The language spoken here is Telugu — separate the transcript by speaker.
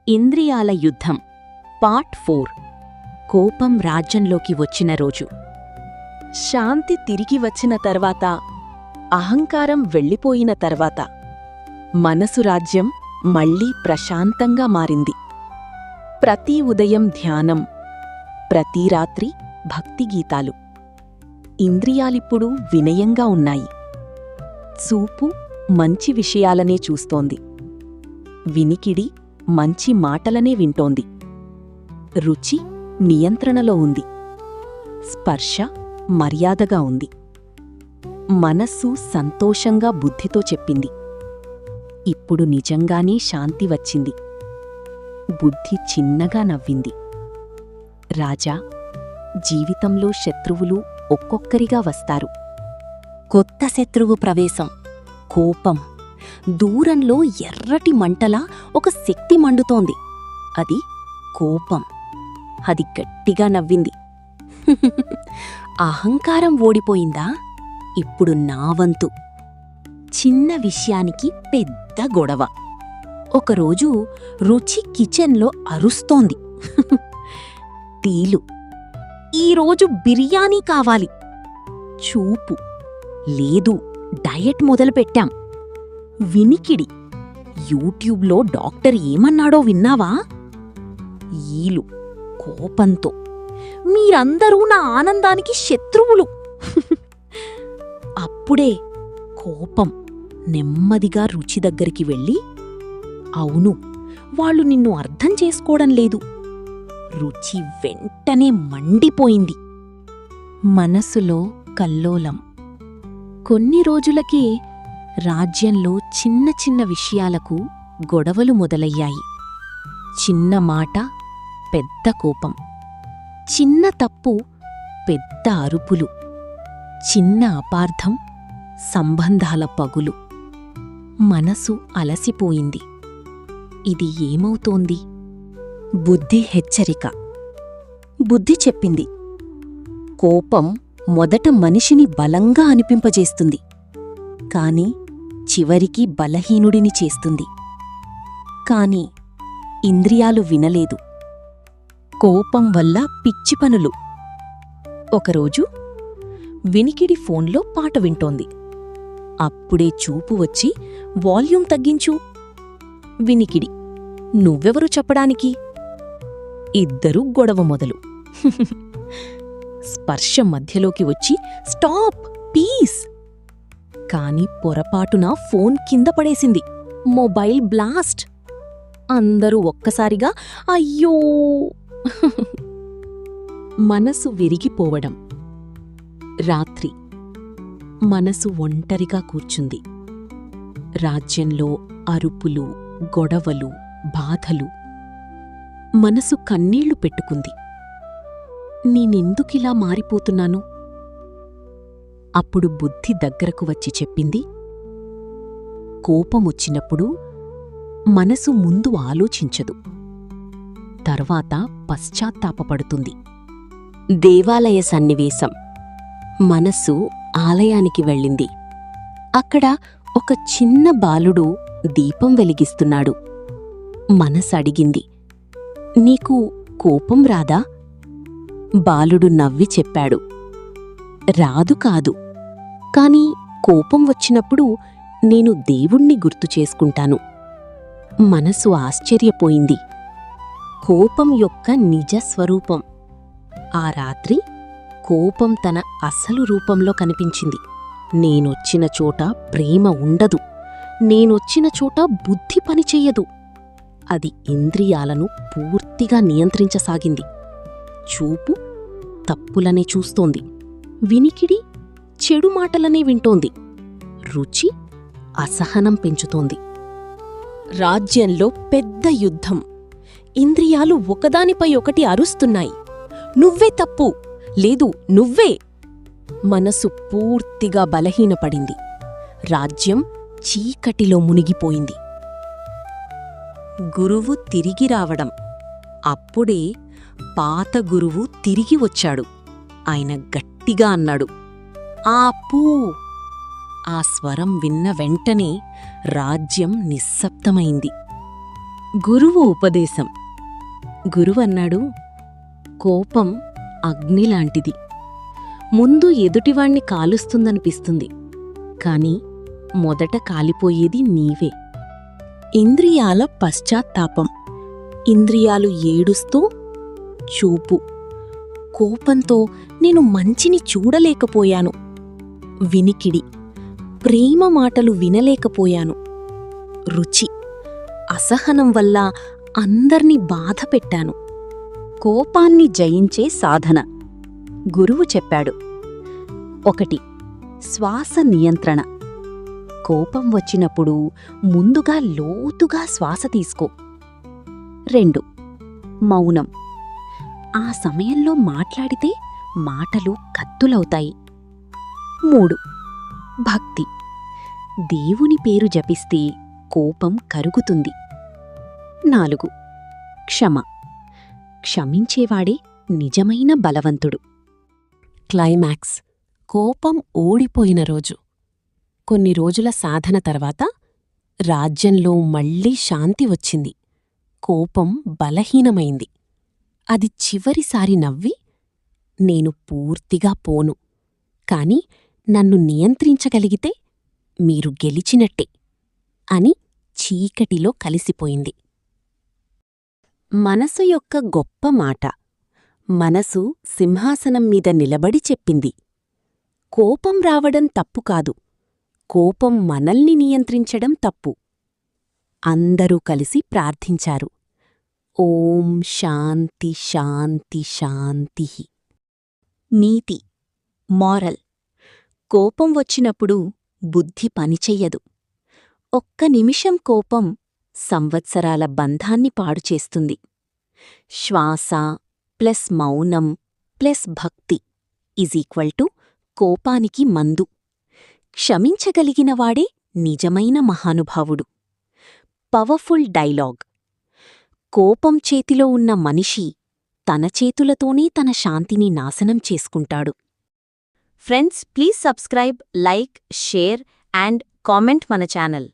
Speaker 1: ఇంద్రియాల యుద్ధం పార్ట్ 4 కోపం రాజ్యంలోకి వచ్చిన రోజు. శాంతి తిరిగి వచ్చిన తర్వాత, అహంకారం వెళ్ళిపోయిన తర్వాత మనసు రాజ్యం మళ్లీ ప్రశాంతంగా మారింది. ప్రతి ఉదయం ధ్యానం, ప్రతి రాత్రి భక్తిగీతాలు. ఇంద్రియాలిప్పుడు వినయంగా ఉన్నాయి. చూపు మంచి విషయాలనే చూస్తోంది. వినికిడి మంచి మాటలనే వింటోంది. రుచి నియంత్రణలో ఉంది. స్పర్శ మర్యాదగా ఉంది. మనస్సు సంతోషంగా బుద్ధితో చెప్పింది, ఇప్పుడు నిజంగానే శాంతి వచ్చింది. బుద్ధి చిన్నగా నవ్వింది. రాజా, జీవితంలో శత్రువులు ఒక్కొక్కరిగా వస్తారు. కొత్త శత్రువు ప్రవేశం కోపం. దూరంలో ఎర్రటి మంటలా ఒక శక్తి మండుతోంది. అది కోపం. అది గట్టిగా నవ్వింది. అహంకారం ఓడిపోయిందా? ఇప్పుడు నా వంతు. చిన్న విషయానికి పెద్ద గొడవ. ఒకరోజు రుచి కిచెన్లో అరుస్తోంది. తీలు, ఈరోజు బిర్యానీ కావాలి. చూపు, లేదు, డయట్ మొదలుపెట్టాం. వినికిడి, యూట్యూబ్లో డాక్టర్ ఏమన్నాడో విన్నావా? ఈలు, కోపంతో, మీరందరూ నా ఆనందానికి శత్రువులు. అప్పుడే కోపం నెమ్మదిగా రుచి దగ్గరికి వెళ్ళి, అవును, వాళ్ళు నిన్ను అర్థం చేసుకోవడం లేదు. రుచి వెంటనే మండిపోయింది. మనసులో కల్లోలం. కొన్ని రోజులకే రాజ్యంలో చిన్న చిన్న విషయాలకు గొడవలు మొదలయ్యాయి. చిన్న మాట, పెద్ద కోపం. చిన్న తప్పు, పెద్ద అరుపులు. చిన్న అపార్థం, సంబంధాల పగులు. మనసు అలసిపోయింది. ఇది ఏమవుతోంది? బుద్ధి హెచ్చరిక. బుద్ధి చెప్పింది, కోపం మొదట మనిషిని బలంగా అనిపింపజేస్తుంది, కాని చివరికి బలహీనుడిని చేస్తుంది. కాని ఇంద్రియాలు వినలేదు. కోపం వల్ల పిచ్చి పనులు. ఒకరోజు వినికిడి ఫోన్లో పాట వింటోంది. అప్పుడే చూపు వచ్చి, వాల్యూమ్ తగ్గించు. వినికిడి, నువ్వెవరు చెప్పడానికి? ఇద్దరూ గొడవ మొదలు. స్పర్శ మధ్యలోకి వచ్చి, స్టాప్, పీస్. కాని పొరపాటున ఫోన్ కింద పడేసింది. Mobile blast. అందరూ ఒక్కసారిగా అయ్యో. మనసు విరిగిపోవడం. రాత్రి మనసు ఒంటరిగా కూర్చుంది. రాజ్యంలో అరుపులు, గొడవలు, బాధలు. మనసు కన్నీళ్లు పెట్టుకుంది. నేనెందుకిలా మారిపోతున్నాను? అప్పుడు బుద్ధి దగ్గరకు వచ్చి చెప్పింది, కోపమొచ్చినప్పుడు మనసు ముందు ఆలోచించదు, తర్వాత పశ్చాత్తాపపడుతుంది. దేవాలయ సన్నివేశం. మనస్సు ఆలయానికి వెళ్ళింది. అక్కడ ఒక చిన్న బాలుడు దీపం వెలిగిస్తున్నాడు. మనసడిగింది, నీకు కోపం రాదా? బాలుడు నవ్వి చెప్పాడు, రాదు కాదు, కాని కోపం వచ్చినప్పుడు నేను దేవుణ్ణి గుర్తు చేసుకుంటాను. మనసు ఆశ్చర్యపోయింది. కోపం యొక్క నిజస్వరూపం. ఆ రాత్రి కోపం తన అసలు రూపంలో కనిపించింది. నేనొచ్చిన చోట ప్రేమ ఉండదు. నేనొచ్చిన చోట బుద్ధి పనిచెయ్యదు. అది ఇంద్రియాలను పూర్తిగా నియంత్రించసాగింది. చూపు తప్పులనే చూస్తోంది. వినికిడి చెడు మాటలనే వింటోంది. రుచి అసహనం పెంచుతోంది. రాజ్యంలో పెద్ద యుద్ధం. ఇంద్రియాలు ఒకదానిపై ఒకటి అరుస్తున్నాయి. నువ్వే తప్పు, లేదు నువ్వే. మనసు పూర్తిగా బలహీనపడింది. రాజ్యం చీకటిలో మునిగిపోయింది. గురువు తిరిగి రావడం. అప్పుడే పాత గురువు తిరిగి వచ్చాడు. ఆయన గట్టిగా అన్నాడు, ఆపూ. ఆ స్వరం విన్న వెంటనే రాజ్యం నిశ్శబ్దమైంది. గురువు ఉపదేశం. గురువన్నాడు, కోపం అగ్నిలాంటిది. ముందు ఎదుటివాణ్ణి కాలుస్తుందనిపిస్తుంది, కాని మొదట కాలిపోయేది నీవే. ఇంద్రియాల పశ్చాత్తాపం. ఇంద్రియాలు ఏడుస్తూ చూపు. కోపంతో నేను మంచిని చూడలేకపోయాను. వినికిడి. ప్రేమ మాటలు వినలేకపోయాను. రుచి. అసహనం వల్ల అందర్నీ బాధపెట్టాను. కోపాన్ని జయించే సాధన. గురువు చెప్పాడు. 1. శ్వాస నియంత్రణ. కోపం వచ్చినప్పుడు ముందుగా లోతుగా శ్వాస తీసుకో. 2. మౌనం. ఆ సమయంలో మాట్లాడితే మాటలు కత్తులవుతాయి. 3. భక్తి. దేవుని పేరు జపిస్తే కోపం కరుగుతుంది. 4. క్షమ. క్షమించేవాడే నిజమైన బలవంతుడు. క్లైమాక్స్. కోపం ఓడిపోయిన రోజు. కొన్ని రోజుల సాధన తర్వాత రాజ్యంలో మళ్ళీ శాంతి వచ్చింది. కోపం బలహీనమైంది. అది చివరిసారి నవ్వి, నేను పూర్తిగా పోను, కాని నన్ను నియంత్రించగలిగితే మీరు గెలిచినట్టే అని చీకటిలో కలిసిపోయింది. మనసు యొక్క గొప్ప మాట. మనసు సింహాసనం మీద నిలబడి చెప్పింది, కోపం రావడం తప్పు కాదు, కోపం మనల్ని నియంత్రించడం తప్పు. అందరూ కలిసి ప్రార్థించారు. ఓం శాంతి శాంతి శాంతి. నీతి. మారల్. కోపం వచ్చినప్పుడు బుద్ధి పనిచెయ్యదు. ఒక్క నిమిషం కోపం సంవత్సరాల బంధాన్ని పాడుచేస్తుంది. శ్వాస ప్లస్ మౌనం ప్లస్ భక్తి = కోపానికి మందు. క్షమించగలిగినవాడే నిజమైన మహానుభావుడు. Powerful dialogue. కోపం చేతిలో ఉన్న మనిషి తన చేతులతోనే తన శాంతిని నాశనం చేసుకుంటాడు. Friends, please subscribe, like, share and comment మన ఛానల్.